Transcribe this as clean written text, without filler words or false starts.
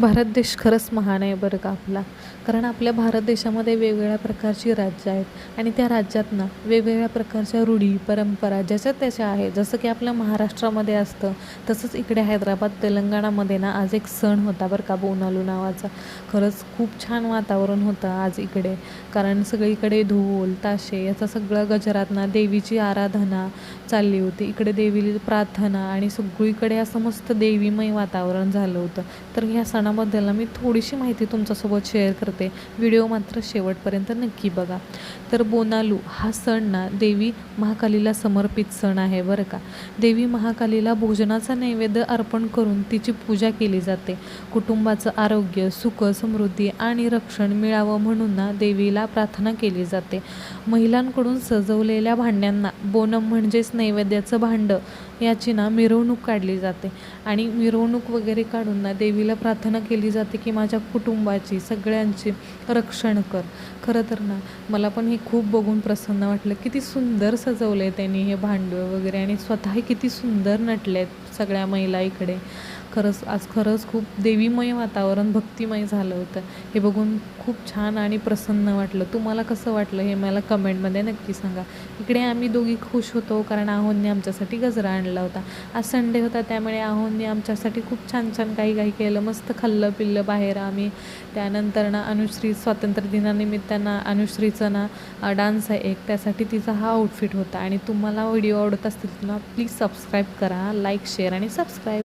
भारत देश खरंच महान आहे बरं का आपला. कारण आपल्या भारत देशामध्ये वेगवेगळ्या प्रकारची राज्य आहेत आणि त्या राज्यात ना वेगवेगळ्या प्रकारच्या रूढी, परंपरा ज्याच्या त्याच्या आहे. जसं की आपल्या महाराष्ट्रामध्ये असतं, तसंच इकडे हैदराबाद, तेलंगणामध्ये ना आज एक सण होता बरं का, बोनालू नावाचा. खरंच खूप छान वातावरण होतं आज इकडे. कारण सगळीकडे ढोल, ताशे याचा सगळं गजरात ना देवीची आराधना चालली होती. इकडे देवीला प्रार्थना आणि सगळीकडे असं मस्त देवीमय वातावरण झालं होतं. तर ह्या सणाबद्दल ना मी थोडीशी माहिती तुमच्यासोबत शेअर करते. व्हिडिओ मात्र शेवटपर्यंत नक्की बघा. तर बोनालू हा सण ना देवी महाकालीला समर्पित सण आहे बरं का. देवी महाकालीला भोजनाचा नैवेद्य अर्पण करून तिची पूजा केली जाते. कुटुंबाचं आरोग्य, सुख, समृद्धी आणि रक्षण मिळावं म्हणून ना देवीला प्रार्थना केली जाते. महिलांकडून सजवलेल्या भांड्यांना बोनम म्हणजेच नैवेद्याचं भांडं याची ना मिरवणूक काढली जाते आणि मिरवणूक वगैरे काढून ना देवीला प्रार्थना केली जाते की माझ्या कुटुंबाची सगळ्यांची रक्षण कर. खरं तर ना मला पण हे खूप बघून प्रसन्न वाटलं. किती सुंदर सजवलं आहे त्यांनी हे भांडं वगैरे आणि स्वतः किती सुंदर नटले आहेत सगळ्या महिला इकडे. खरंच खूप देवीमय वातावरण, भक्तिमय झालं होतं. हे बघून खूप छान आणि प्रसन्न वाटलं. तुम्हाला कसं वाटलं हे मला कमेंटमध्ये नक्की सांगा. इकडे आम्ही दोघी खुश होतो कारण आहोंनी आमच्यासाठी गजरा आणला होता. आज संडे होता त्यामुळे आहोंनी आमच्यासाठी खूप छान छान काही केलं. मस्त खाल्लं पिल्लं बाहेर आम्ही. त्यानंतर ना अनुश्री स्वातंत्र्य दिनानिमित्तानं अनुश्रीचं ना डान्स आहे एक, त्यासाठी तिचा हा आउटफिट होता. आणि तुम्हाला व्हिडिओ आवडत असतील ना प्लीज सबस्क्राईब करा, लाईक, शेअर आणि सबस्क्राईब.